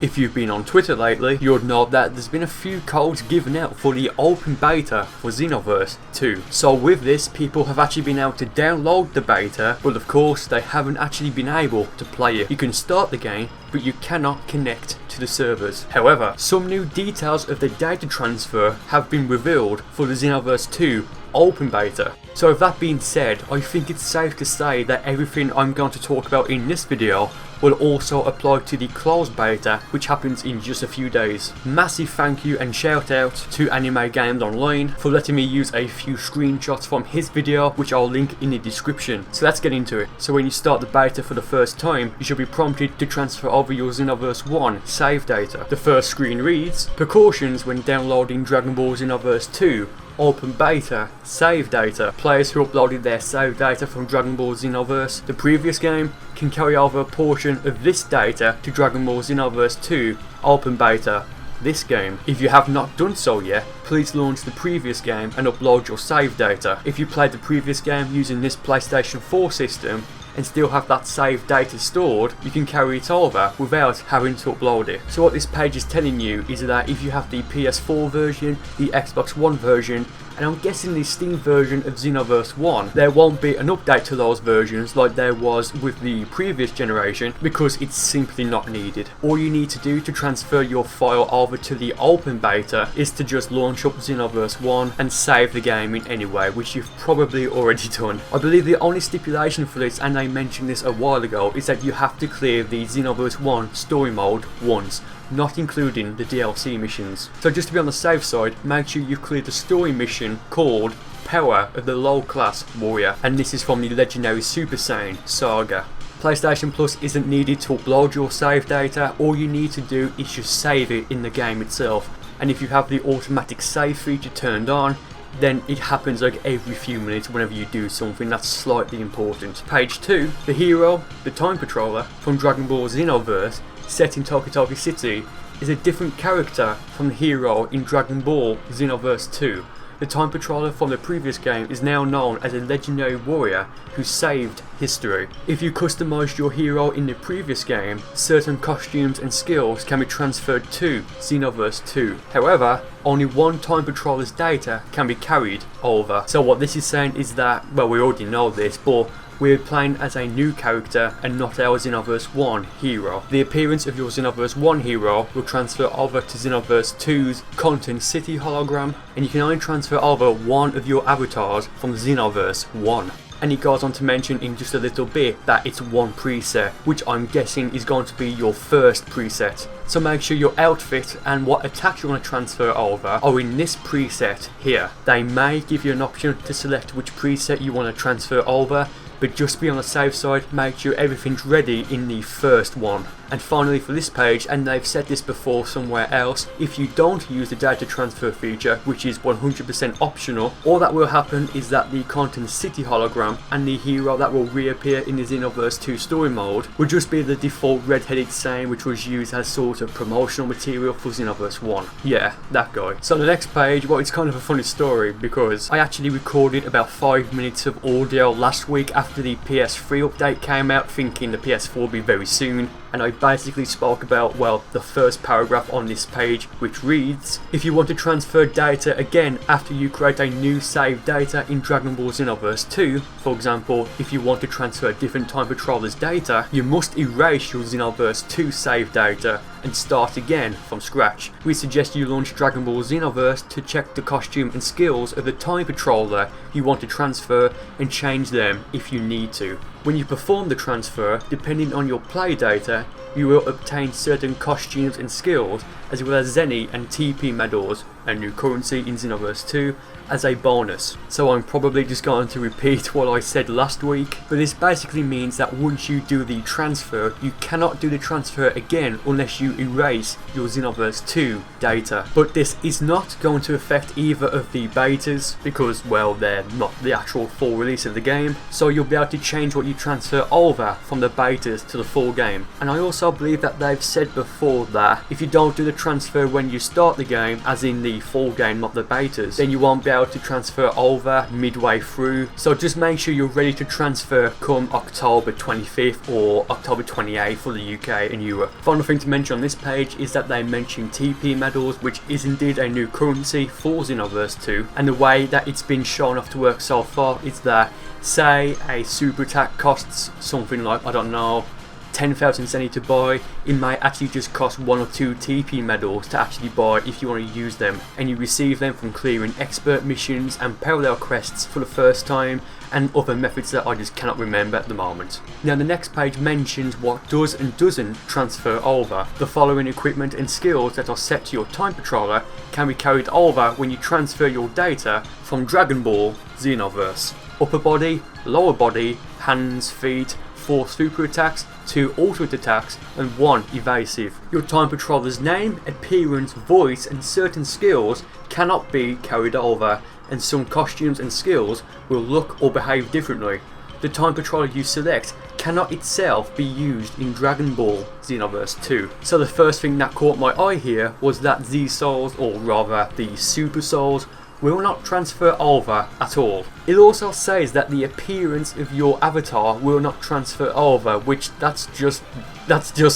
If you've been on Twitter lately, you would know that there's been a few codes given out for the open beta for Xenoverse 2. So with this, people have actually been able to download the beta, but of course they haven't actually been able to play it. You can start the game, but you cannot connect to the servers. However, some new details of the data transfer have been revealed for the Xenoverse 2 open beta. So with that being said, I think it's safe to say that everything I'm going to talk about in this video will also apply to the closed beta, which happens in just a few days. Massive thank you and shout out to Anime Games Online for letting me use a few screenshots from his video, which I'll link in the description. So let's get into it. So when you start the beta for the first time, you should be prompted to transfer over your Xenoverse 1 save data. The first screen reads, "Precautions when downloading Dragon Ball Xenoverse 2 open beta save data. Players who uploaded their save data from Dragon Ball Xenoverse, the previous game, can carry over a portion of this data to Dragon Ball Xenoverse 2 open beta this game. If you have not done so yet, please launch the previous game and upload your save data. If you played the previous game using this PlayStation 4 system and still have that save data stored, you can carry it over without having to upload it." So what this page is telling you is that if you have the PS4 version, the Xbox One version, and I'm guessing the Steam version of Xenoverse 1, there won't be an update to those versions like there was with the previous generation, because it's simply not needed. All you need to do to transfer your file over to the open beta is to just launch up Xenoverse 1 and save the game in any way, which you've probably already done. I believe the only stipulation for this, and I mentioned this a while ago, is that you have to clear the Xenoverse 1 story mode once, not including the DLC missions. So just to be on the safe side, make sure you've cleared the story mission called Power of the Low Class Warrior, and this is from the legendary Super Saiyan saga. PlayStation Plus isn't needed to upload your save data. All you need to do is just save it in the game itself, and if you have the automatic save feature turned on, then it happens like every few minutes whenever you do something that's slightly important. Page 2, the hero, the Time Patroller from Dragon Ball Xenoverse, set in Toki City, is a different character from the hero in Dragon Ball Xenoverse 2. The Time Patroller from the previous game is now known as a legendary warrior who saved history. If you customized your hero in the previous game, certain costumes and skills can be transferred to Xenoverse 2. However, only one Time Patroller's data can be carried over. So what this is saying is that, well, we already know this, but we're playing as a new character and not our Xenoverse 1 hero. The appearance of your Xenoverse 1 hero will transfer over to Xenoverse 2's Content City hologram, and you can only transfer over one of your avatars from Xenoverse 1. And he goes on to mention in just a little bit that it's one preset, which I'm guessing is going to be your first preset. So make sure your outfit and what attack you want to transfer over are in this preset here. They may give you an option to select which preset you want to transfer over, but just to be on the safe side, make sure everything's ready in the first one. And finally for this page, and they've said this before somewhere else, if you don't use the data transfer feature, which is 100% optional, all that will happen is that the Content City hologram and the hero that will reappear in the Xenoverse 2 story mode will just be the default red-headed Saiyan, which was used as sort of promotional material for Xenoverse 1. Yeah, that guy. So the next page, well, it's kind of a funny story because I actually recorded about 5 minutes of audio last week after the PS3 update came out, thinking the PS4 would be very soon, and I basically spoke about, well, the first paragraph on this page, which reads, "If you want to transfer data again after you create a new save data in Dragon Ball Xenoverse 2, for example, if you want to transfer different Time Patroller's data, you must erase your Xenoverse 2 save data and start again from scratch. We suggest you launch Dragon Ball Xenoverse to check the costume and skills of the Time Patroller you want to transfer and change them if you need to. When you perform the transfer, depending on your play data, you will obtain certain costumes and skills, as well as Zeni and TP medals, a new currency in Xenoverse 2, as a bonus." So I'm probably just going to repeat what I said last week, but this basically means that once you do the transfer, you cannot do the transfer again unless you erase your Xenoverse 2 data. But this is not going to affect either of the betas because, well, they're not the actual full release of the game, so you'll be able to change what you transfer over from the betas to the full game. And I also believe that they've said before that if you don't do the transfer when you start the game, as in the full game, not the betas, then you won't be able to transfer over midway through. So just make sure you're ready to transfer come October 25th or October 28th for the UK and Europe. Final thing to mention on this page is that they mention TP medals, which is indeed a new currency for Xenoverse 2, and the way that it's been shown off to work so far is that, say a super attack costs something like, I don't know, 10,000 Zenny to buy, it might actually just cost 1 or 2 TP medals to actually buy if you want to use them, and you receive them from clearing expert missions and parallel quests for the first time, and other methods that I just cannot remember at the moment. Now the next page mentions what does and doesn't transfer over. The following equipment and skills that are set to your time patroller can be carried over when you transfer your data from Dragon Ball Xenoverse. Upper body, lower body, hands, feet, 4 super attacks, 2 ultimate attacks, and 1 evasive. Your time patroller's name, appearance, voice, and certain skills cannot be carried over, and some costumes and skills will look or behave differently. The time patroller you select cannot itself be used in Dragon Ball Xenoverse 2. So the first thing that caught my eye here was that Z Souls, or rather the Super Souls, will not transfer over at all. It also says that the appearance of your avatar will not transfer over, which that's just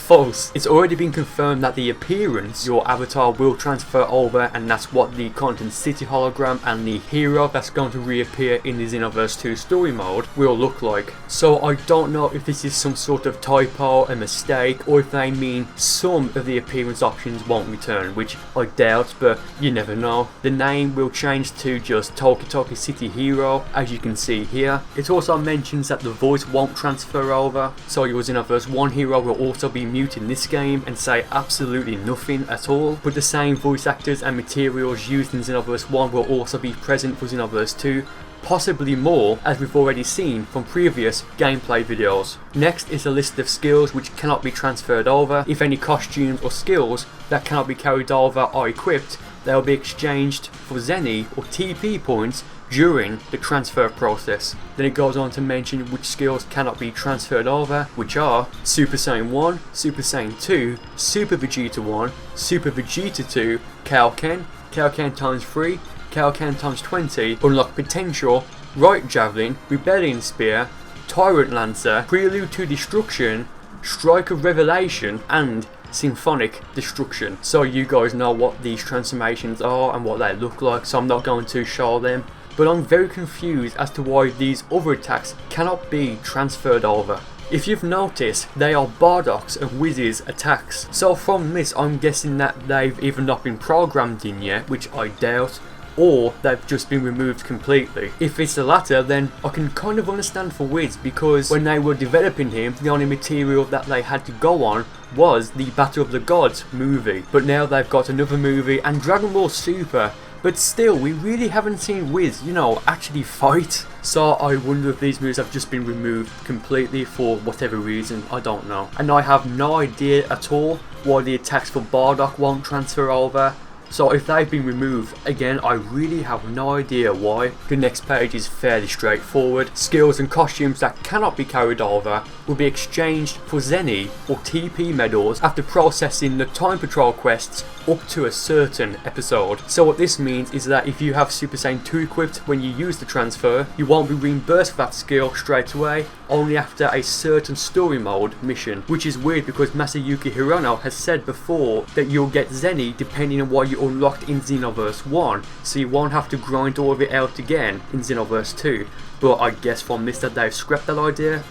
false. It's already been confirmed that the appearance your avatar will transfer over, and that's what the Content City hologram and the hero that's going to reappear in the Xenoverse 2 story mode will look like. So I don't know if this is some sort of typo, a mistake, or if they mean some of the appearance options won't return, which I doubt, but you never know. The name will change to just Toki City Hero, as you can see here. It also mentions that the voice won't transfer over, so your Xenoverse 1 hero will also be mute in this game and say absolutely nothing at all, but the same voice actors and materials used in Xenoverse 1 will also be present for Xenoverse 2, possibly more, as we've already seen from previous gameplay videos. Next is a list of skills which cannot be transferred over. If any costumes or skills that cannot be carried over are equipped, they will be exchanged for Zenny or TP points during the transfer process. Then it goes on to mention which skills cannot be transferred over, which are Super Saiyan 1, Super Saiyan 2, Super Vegeta 1, Super Vegeta 2, Kaioken, Kaioken times 3, Kaioken times 20, Unlock Potential, Right Javelin, Rebellion Spear, Tyrant Lancer, Prelude to Destruction, Strike of Revelation, and Symphonic Destruction. So you guys know what these transformations are and what they look like, so I'm not going to show them. But I'm very confused as to why these other attacks cannot be transferred over. If you've noticed, they are Bardock's and Wiz's attacks. So from this, I'm guessing that they've either not been programmed in yet, which I doubt, or they've just been removed completely. If it's the latter, then I can kind of understand for Wiz, because when they were developing him, the only material that they had to go on was the Battle of the Gods movie. But now they've got another movie and Dragon Ball Super. But still, we really haven't seen Wiz, actually fight. So I wonder if these moves have just been removed completely for whatever reason, I don't know. And I have no idea at all why the attacks for Bardock won't transfer over. So if they've been removed, again, I really have no idea why. The next page is fairly straightforward. Skills and costumes that cannot be carried over will be exchanged for Zenny or TP medals after processing the Time Patrol quests up to a certain episode. So what this means is that if you have Super Saiyan 2 equipped when you use the transfer, you won't be reimbursed for that skill straight away, only after a certain story mode mission. Which is weird because Masayuki Hirono has said before that you'll get Zenny depending on what you unlocked in Xenoverse 1, so you won't have to grind all of it out again in Xenoverse 2. But I guess from this that they've scrapped that idea.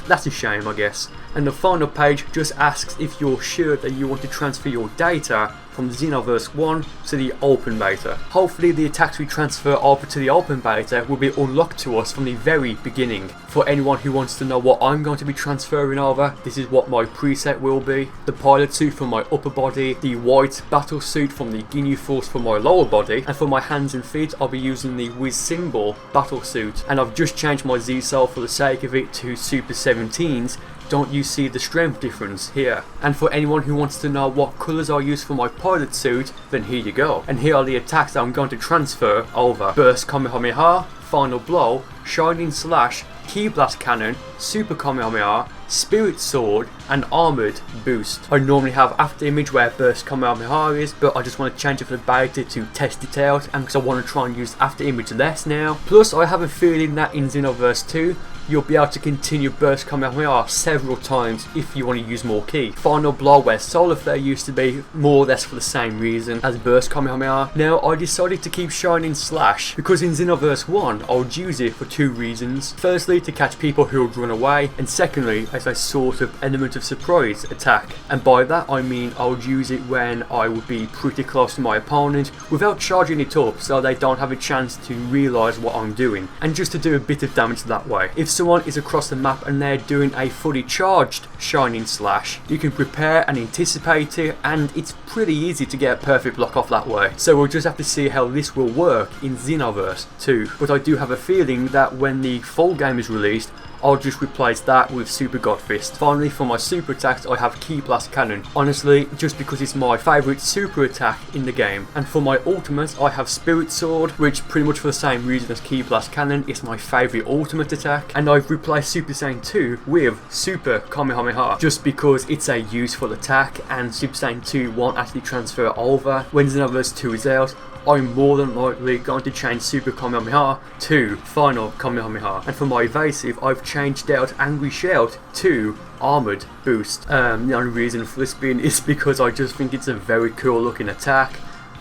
That's a shame, I guess. And the final page just asks if you're sure that you want to transfer your data from Xenoverse 1 to the open beta. Hopefully the attacks we transfer over to the open beta will be unlocked to us from the very beginning. For anyone who wants to know what I'm going to be transferring over, this is what my preset will be. The pilot suit for my upper body, the white battle suit from the Xenvoerse for my lower body, and for my hands and feet I'll be using the Wiz symbol battle suit. And I've just changed my Z Soul for the sake of it to Super 17s. Don't you see the strength difference here? And for anyone who wants to know what colours I use for my pilot suit, then here you go. And here are the attacks that I'm going to transfer over. Burst Kamehameha, Final Blow, Shining Slash, Ki Blast Cannon, Super Kamehameha, Spirit Sword and Armored Boost. I normally have After Image where Burst Kamehameha is, but I just want to change it for the beta to test it out, and because I want to try and use After Image less now. Plus I have a feeling that in Xenoverse 2 you'll be able to continue Burst Kamehameha several times if you want to use more ki. Final Blow where Solar Flare used to be, more or less for the same reason as Burst Kamehameha. Now I decided to keep Shining Slash because in Xenoverse 1 I would use it for two reasons. Firstly, to catch people who would run away, and secondly as a sort of element of surprise attack. And by that I mean I would use it when I would be pretty close to my opponent without charging it up so they don't have a chance to realise what I'm doing, and just to do a bit of damage that way. If someone is across the map and they're doing a fully charged Shining Slash, you can prepare and anticipate it, and it's pretty easy to get a perfect block off that way. So we'll just have to see how this will work in Xenoverse 2. But I do have a feeling that when the full game is released, I'll just replace that with Super God Fist. Finally, for my super attacks I have Ki Blast Cannon, honestly just because it's my favourite super attack in the game. And for my ultimates I have Spirit Sword, which pretty much for the same reason as Ki Blast Cannon is my favourite ultimate attack. And I've replaced Super Saiyan 2 with Super Kamehameha just because it's a useful attack and Super Saiyan 2 won't actually transfer over. When Xenoverse 2 is out, I'm more than likely going to change Super Kamehameha to Final Kamehameha. And for my evasive, I've changed out Angry Shout to Armored Boost. The only reason for this being is because I just think it's a very cool looking attack.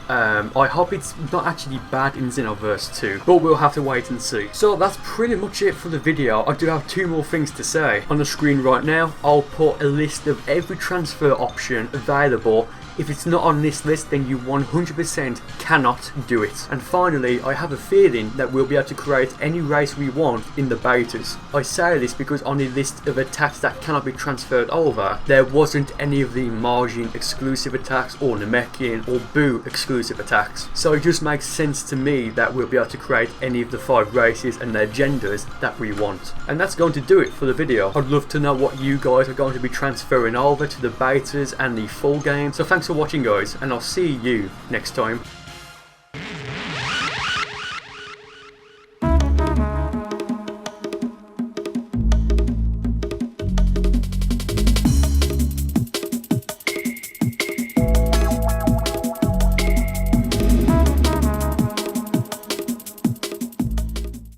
I hope it's not actually bad in Xenoverse 2, but we'll have to wait and see. So that's pretty much it for the video. I do have two more things to say. On the screen right now, I'll put a list of every transfer option available. If it's not on this list, then you 100% cannot do it. And finally, I have a feeling that we'll be able to create any race we want in the betas. I say this because on the list of attacks that cannot be transferred over, there wasn't any of the Margin exclusive attacks or Namekian or Boo exclusive attacks. So it just makes sense to me that we'll be able to create any of the 5 races and their genders that we want. And that's going to do it for the video. I'd love to know what you guys are going to be transferring over to the betas and the full game. So thanks for watching guys, and I'll see you next time.